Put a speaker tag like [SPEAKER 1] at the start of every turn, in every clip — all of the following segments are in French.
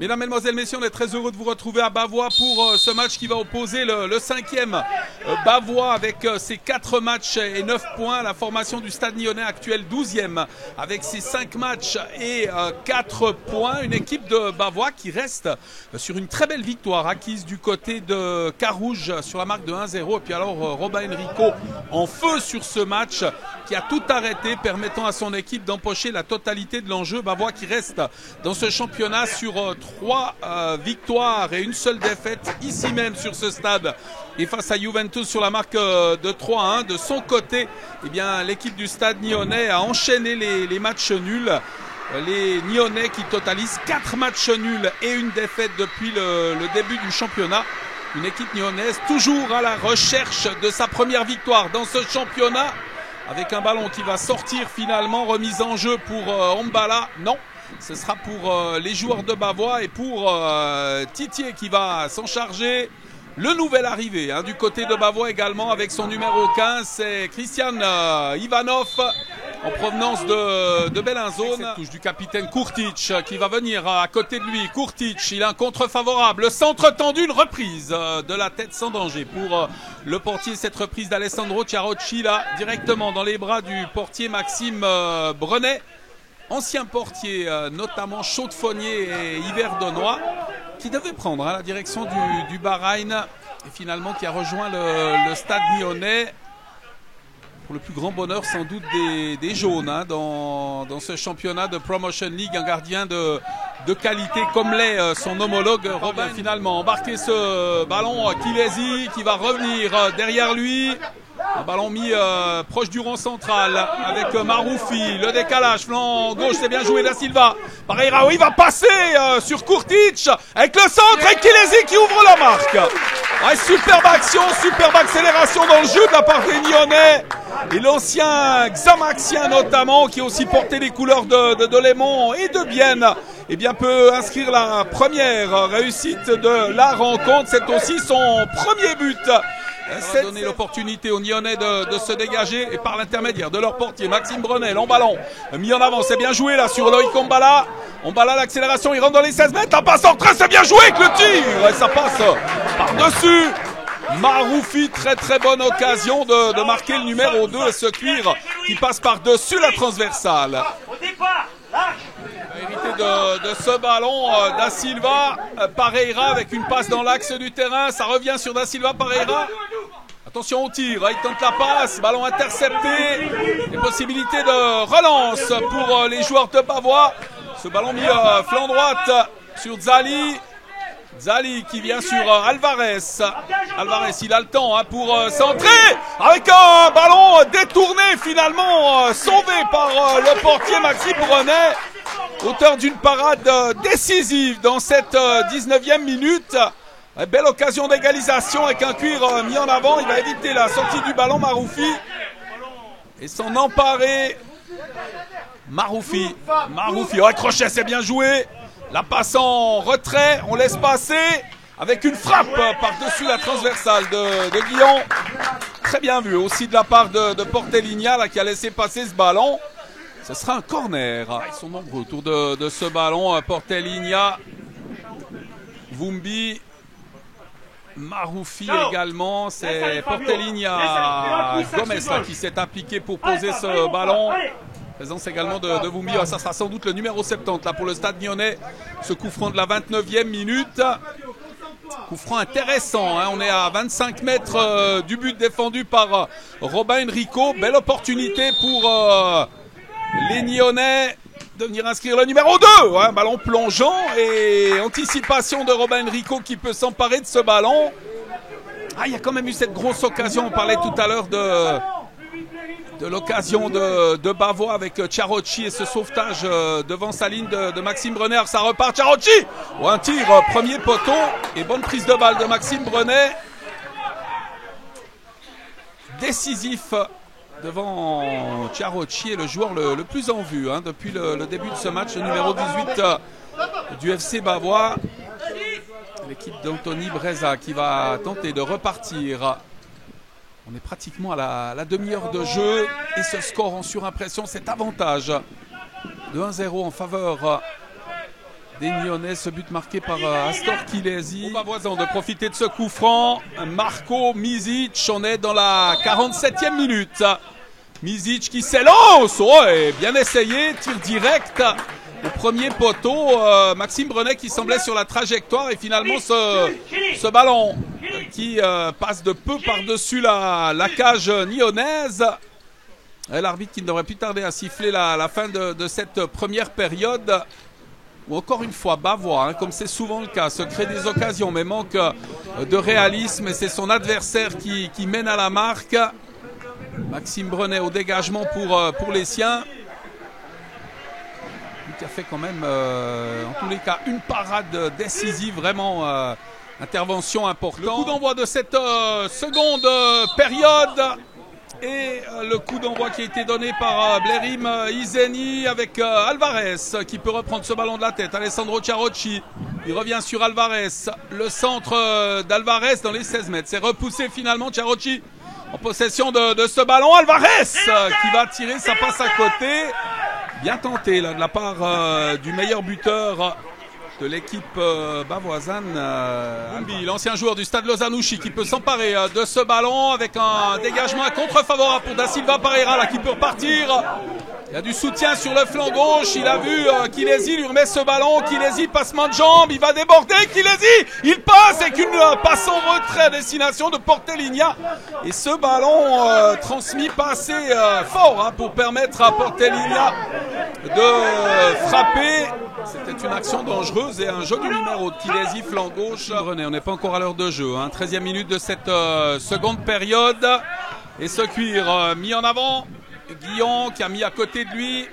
[SPEAKER 1] Mesdames, Mesdemoiselles, Messieurs, on est très heureux de vous retrouver à Bavois pour ce match qui va opposer le 5e Bavois avec ses 4 matchs et 9 points. La formation du Stade Nyonnais actuel 12e avec ses 5 matchs et 4 points. Une équipe de Bavois qui reste sur une très belle victoire acquise du côté de Carouge sur la marque de 1-0. Et puis alors Robin Enrico en feu sur ce match qui a tout arrêté, permettant à son équipe d'empocher la totalité de l'enjeu. Bavois qui reste dans ce championnat sur 3 victoires et une seule défaite ici même sur ce stade et face à Juventus sur la marque de 3-1. De son côté, eh bien, l'équipe du Stade Nyonnais a enchaîné les matchs nuls. Les Nyonnais qui totalisent 4 matchs nuls et une défaite depuis le début du championnat. Une équipe nyonnaise toujours à la recherche de sa première victoire dans ce championnat, avec un ballon qui va sortir finalement, remise en jeu pour Ombala. Non, ce sera pour les joueurs de Bavois et pour Titier qui va s'en charger. Le nouvel arrivé du côté de Bavois également avec son numéro 15, c'est Christian Ivanov en provenance de Bellinzone. Cette touche du capitaine Kurtic qui va venir à côté de lui. Kurtic, il a un contre favorable. Le centre tendu, une reprise de la tête sans danger pour le portier. Cette reprise d'Alessandro Chiarocci là, directement dans les bras du portier Maxime Brenet. Ancien portier, notamment chaudefonnier et hiverdonnois, qui devait prendre la direction du Bahreïn et finalement qui a rejoint le Stade Nyonnais pour le plus grand bonheur sans doute des jaunes dans ce championnat de Promotion League. Un gardien de qualité comme l'est son homologue Robin. Finalement embarqué ce ballon Kilesi qui va revenir derrière lui. Un ballon mis proche du rond central avec Maroufi. Le décalage, flanc gauche, c'est bien joué Da Silva. Pareira, il va passer sur Kurtic avec le centre et Kilesi qui ouvre la marque. Ouais, superbe action, superbe accélération dans le jeu de la part des Nyonnais. Et l'ancien Xamaxien notamment, qui a aussi porté les couleurs de Lémont et de Bienne, eh bien, peut inscrire la première réussite de la rencontre. C'est aussi son premier but. C'est donner l'opportunité aux Nyonnais de se dégager et par l'intermédiaire de leur portier Maxime Brenet, long ballon mis en avant, c'est bien joué là sur Loïc Ombala. Ombala, l'accélération, il rentre dans les 16 mètres, la passe en train, c'est bien joué avec le tir et ça passe par-dessus. Maroufi, très très bonne occasion de marquer le numéro 2 et ce cuir qui passe par-dessus la transversale. Hérité de ce ballon, Da Silva, Pareira avec une passe dans l'axe du terrain, ça revient sur Da Silva, Pareira. Attention au tir, il tente la passe, ballon intercepté, les possibilités de relance pour les joueurs de Bavois. Ce ballon mis flanc droite sur Zali. Zali qui vient sur Alvarez. Alvarez, il a le temps pour centrer avec un ballon détourné finalement, sauvé par le portier Maxime Brenet. Auteur d'une parade décisive dans cette 19e minute. Belle occasion d'égalisation avec un cuir mis en avant. Il va éviter la sortie du ballon Maroufi et s'en emparer. Maroufi, oh, crochet, c'est bien joué. La passe en retrait, on laisse passer avec une frappe par-dessus la transversale de Guillon. Très bien vu aussi de la part de Porteligna là, qui a laissé passer ce ballon. Ce sera un corner. Ils sont nombreux autour de ce ballon. Porteligna, Vumbi, Maroufi également. C'est Porteligna, Gomez là, qui s'est impliqué pour poser ce ballon. Présence également de Vumbi. Ça sera sans doute le numéro 70 là, pour le Stade Nyonnais. Ce coup franc de la 29e minute. Coup franc intéressant. On est à 25 mètres du but défendu par Robin Enrico. Belle opportunité pour les Nyonnais de venir inscrire le numéro 2. Un ballon plongeant et anticipation de Robin Enrico qui peut s'emparer de ce ballon. Il y a quand même eu cette grosse occasion. On parlait tout à l'heure de l'occasion de Bavois avec Chiarocci et ce sauvetage devant sa ligne de Maxime Brenet. Ça repart, Chiarocci, un tir premier poteau et bonne prise de balle de Maxime Brenet. Décisif devant Chiarocci et le joueur le plus en vue depuis le début de ce match, le numéro 18 du FC Bavois. L'équipe d'Anthony Breza qui va tenter de repartir. On est pratiquement à la demi-heure de jeu et ce score en surimpression, cet avantage de 1-0 en faveur des Nyonnais. Ce but marqué par Astor Kilesi. Bavoisan de profiter de ce coup franc. Marco Mizic, on est dans la 47e minute. Mizic qui s'élance, bien essayé, tir direct au premier poteau. Maxime Brenet qui semblait sur la trajectoire et finalement ce ballon qui passe de peu par-dessus la cage nyonnaise. L'arbitre qui ne devrait plus tarder à siffler la fin de cette première période. Ou encore une fois, Bavois, comme c'est souvent le cas, se crée des occasions mais manque de réalisme et c'est son adversaire qui mène à la marque. Maxime Brenet au dégagement pour les siens. Qui a fait quand même, en tous les cas, une parade décisive, vraiment intervention importante. Le coup d'envoi de cette seconde période et le coup d'envoi qui a été donné par Blerim Izeni avec Alvarez qui peut reprendre ce ballon de la tête. Alessandro Ciarocci, il revient sur Alvarez. Le centre d'Alvarez dans les 16 mètres. C'est repoussé finalement, Ciarocci en possession de ce ballon. Alvarez qui va tirer, ça passe à côté. Bien tenté là de la part du meilleur buteur de l'équipe bavoisane, l'ancien joueur du Stade Lozanouchi qui peut s'emparer de ce ballon avec un dégagement à contre-favorable pour Da Silva Pereira là qui peut repartir. Il y a du soutien sur le flanc gauche, il a vu Kilesi lui remet ce ballon, Kilesi passement de jambe, il va déborder, Kilesi, il passe avec une passe en retrait à destination de Porteligna. Et ce ballon transmis pas assez fort pour permettre à Porteligna de frapper. C'était une action dangereuse et un joli numéro de Kilesi, flanc gauche. René, on n'est pas encore à l'heure de jeu, 13e minute de cette seconde période. Et ce cuir mis en avant. Guillon qui a mis à côté de lui.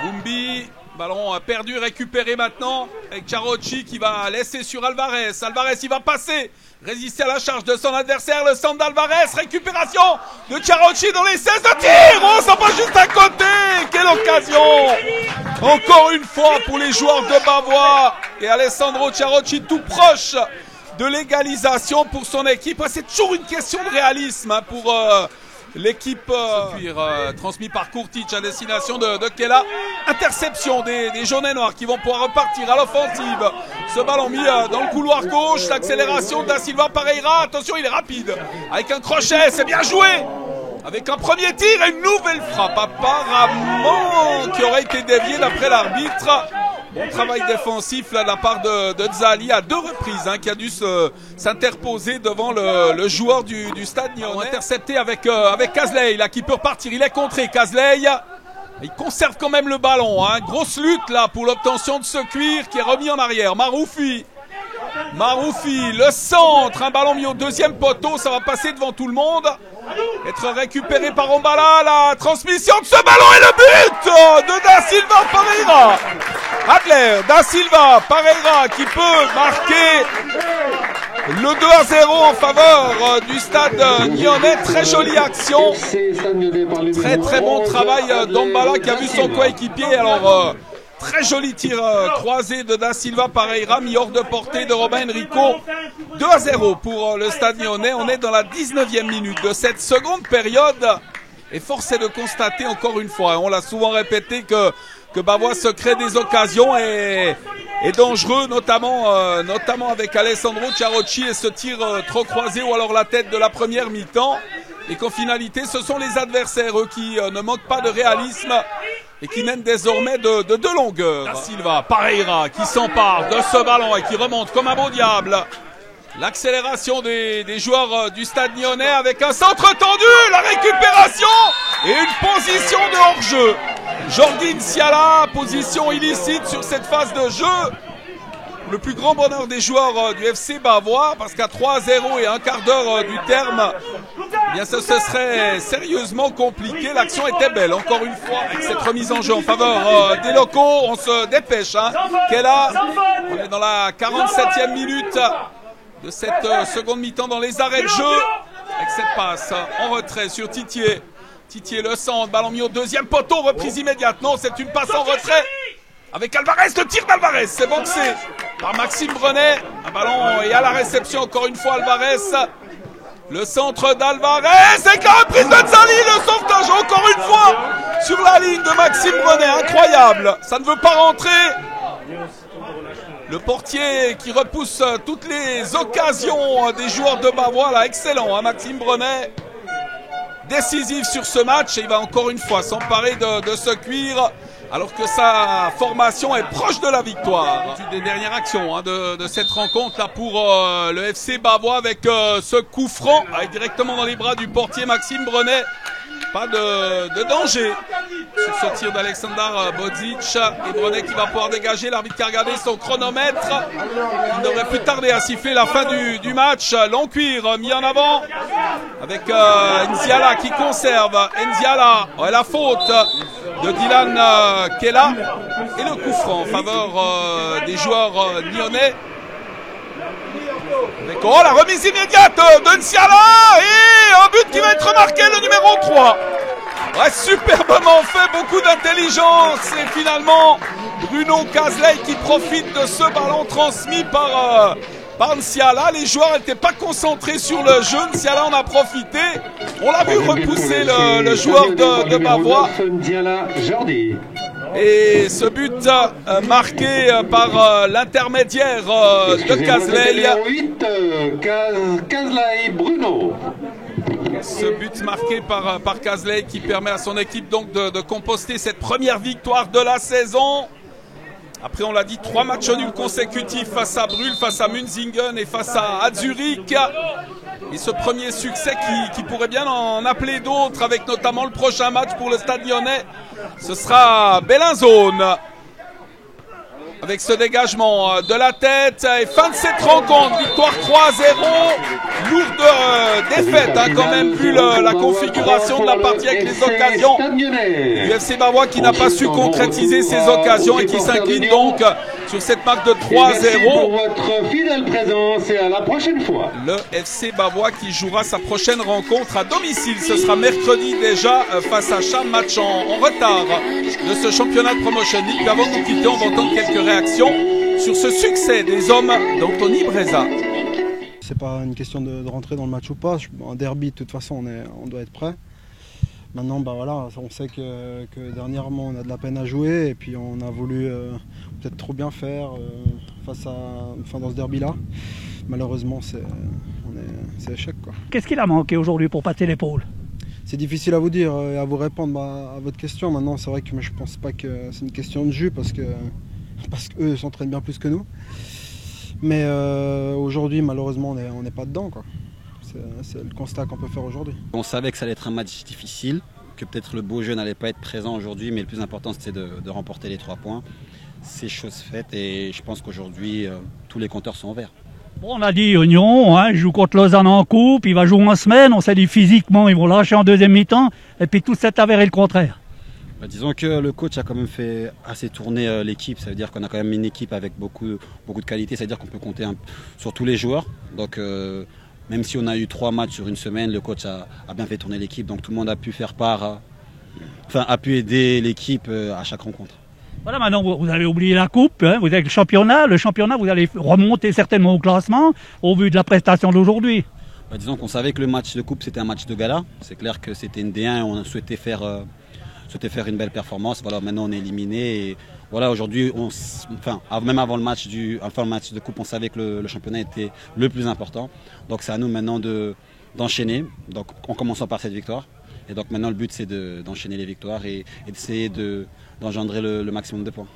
[SPEAKER 1] Gumbi, ballon perdu, récupéré maintenant avec Ciarocci qui va laisser sur Alvarez. Alvarez il va passer, résister à la charge de son adversaire, le centre d'Alvarez, récupération de Ciarocci dans les 16 de tir. Oh, ça va juste à côté. Quelle occasion encore une fois pour les joueurs de Bavois et Alessandro Ciarocci tout proche de l'égalisation pour son équipe. C'est toujours une question de réalisme pour l'équipe. Transmis par Kurtic à destination de Kella. Interception des jaunes et noirs qui vont pouvoir repartir à l'offensive. Ce ballon mis dans le couloir gauche. L'accélération de Da Silva Pereira. Attention, il est rapide. Avec un crochet, c'est bien joué. Avec un premier tir et une nouvelle frappe apparemment qui aurait été déviée d'après l'arbitre. Bon travail défensif là, de la part de Zali à deux reprises qui a dû s'interposer devant le joueur du Stade Nyonnais. Intercepté avec Kazley là qui peut repartir. Il est contré Kazley. Il conserve quand même le ballon. Grosse lutte là pour l'obtention de ce cuir qui est remis en arrière. Maroufi, le centre, un ballon mis au deuxième poteau, ça va passer devant tout le monde. Être récupéré par Ombala, la transmission de ce ballon et le but de Da Silva Pereira. Adler, Da Silva Pereira qui peut marquer le 2-0 en faveur du Stade Nyonnais. Très jolie action. Très bon travail d'Ombala qui a vu son coéquipier. Alors très joli tir croisé de Da Silva Pereira, mis hors de portée de Robin Enrico. 2-0 pour le Stade Nyonnais. On est dans la 19e minute de cette seconde période. Et force est de constater encore une fois, on l'a souvent répété, que Bavois se crée des occasions et dangereux, notamment avec Alessandro Ciarocci et ce tir trop croisé ou alors la tête de la première mi-temps. Et qu'en finalité, ce sont les adversaires, eux, qui ne manquent pas de réalisme et qui mènent désormais de longueur. Da Silva Pereira qui s'empare de ce ballon et qui remonte comme un beau diable. L'accélération des joueurs du Stade Nyonnais avec un centre tendu, la récupération et une position de hors-jeu. Jordi Nsiala, position illicite sur cette phase de jeu. Le plus grand bonheur des joueurs du FC Bavois, parce qu'à 3-0 et un quart d'heure du terme, eh bien ce serait sérieusement compliqué. L'action était belle, encore une fois, avec cette remise en jeu en faveur des locaux. On se dépêche, Kella, on est dans la 47e minute de cette seconde mi-temps dans les arrêts de jeu, avec cette passe en retrait sur Titier. Titier le centre, ballon mis au deuxième poteau, reprise immédiate. Non, c'est une passe en retrait avec Alvarez, le tir d'Alvarez, c'est boxé par Maxime Brenet. Un ballon et à la réception encore une fois Alvarez. Le centre d'Alvarez et la reprise de Zali, le sauvetage encore une fois sur la ligne de Maxime Brenet, incroyable. Ça ne veut pas rentrer. Le portier qui repousse toutes les occasions des joueurs de Bavois. Là, excellent, hein, Maxime Brenet. Décisif sur ce match et il va encore une fois s'emparer de ce cuir alors que sa formation est proche de la victoire. Des dernières actions, hein, de cette rencontre là pour le FC Bavois avec ce coup franc directement dans les bras du portier Maxime Brenet. Pas de danger sur ce tir d'Alexander Bodzic et Brenet qui va pouvoir dégager. L'arbitre qui a regardé son chronomètre. Il devrait plus tarder à siffler la fin du match. Long cuir mis en avant avec Nziala qui conserve. Nziala, la faute de Dylan Kella et le coup franc en faveur des joueurs lyonnais. Avec, la remise immédiate de Nziala et un but qui va être marqué, le numéro 3. Ouais, superbement fait, beaucoup d'intelligence et finalement Bruno Kazley qui profite de ce ballon transmis par Nziala. Les joueurs n'étaient pas concentrés sur le jeu. Nziala en a profité. On l'a vu repousser le joueur de Bavois. Et ce but marqué par l'intermédiaire de Kazley.
[SPEAKER 2] Kazley Bruno.
[SPEAKER 1] Ce but marqué par Kazley qui permet à son équipe donc de composter cette première victoire de la saison. Après, on l'a dit, 3 matchs nuls consécutifs face à Brühl, face à Münzingen et face à Zurich. Et ce premier succès qui pourrait bien en appeler d'autres, avec notamment le prochain match pour le Stade Lyonnais. Ce sera Bellinzone. Avec ce dégagement de la tête. Et fin de cette rencontre, victoire 3-0. Lourde défaite, hein, quand même, vu la configuration de la partie avec les occasions. UFC Bavois qui n'a pas su concrétiser ses occasions et qui s'incline donc sur cette marque de 3-0.
[SPEAKER 2] Pour votre fidèle présence et à la prochaine fois.
[SPEAKER 1] Le FC Bavois qui jouera sa prochaine rencontre à domicile. Ce sera mercredi déjà face à Cham, match en retard de ce championnat de Promotion League. Avant de nous quitter, on va entendre quelques réactions sur ce succès des hommes d'Anthony Breza.
[SPEAKER 3] C'est pas une question de rentrer dans le match ou pas. En derby, de toute façon, on doit être prêt. Maintenant, voilà, on sait que dernièrement, on a de la peine à jouer et puis on a voulu peut-être trop bien faire dans ce derby-là. Malheureusement, c'est échec, quoi.
[SPEAKER 4] Qu'est-ce qu'il a manqué aujourd'hui pour passer l'épaule?
[SPEAKER 3] C'est difficile à vous dire et à vous répondre à votre question. Maintenant, c'est vrai que je pense pas que c'est une question de jus parce qu'eux s'entraînent bien plus que nous. Mais aujourd'hui, malheureusement, on n'est pas dedans, quoi. C'est le constat qu'on peut faire aujourd'hui.
[SPEAKER 5] On savait que ça allait être un match difficile, que peut-être le beau jeu n'allait pas être présent aujourd'hui, mais le plus important c'était de remporter les 3 points. C'est chose faite et je pense qu'aujourd'hui tous les compteurs sont en vert.
[SPEAKER 4] Bon, on a dit Union, hein, il joue contre Lausanne en coupe, il va jouer en semaine, on s'est dit physiquement ils vont lâcher en deuxième mi-temps et puis tout s'est avéré le contraire.
[SPEAKER 5] Disons que le coach a quand même fait assez tourner l'équipe, ça veut dire qu'on a quand même une équipe avec beaucoup de qualité, ça veut dire qu'on peut compter sur tous les joueurs. Donc même si on a eu 3 matchs sur une semaine, le coach a bien fait tourner l'équipe, donc tout le monde a pu faire a pu aider l'équipe à chaque rencontre.
[SPEAKER 4] Voilà, maintenant vous allez oublier la coupe, hein, vous avez le championnat, vous allez remonter certainement au classement au vu de la prestation d'aujourd'hui.
[SPEAKER 5] Disons qu'on savait que le match de coupe c'était un match de gala, c'est clair que c'était une D1 et on souhaitait faire une belle performance. Voilà, maintenant on est éliminé et voilà, aujourd'hui, même avant le match de coupe, on savait que le championnat était le plus important. Donc c'est à nous maintenant d'enchaîner, donc en commençant par cette victoire. Et donc maintenant le but c'est d'enchaîner les victoires et d'essayer d'engendrer le maximum de points.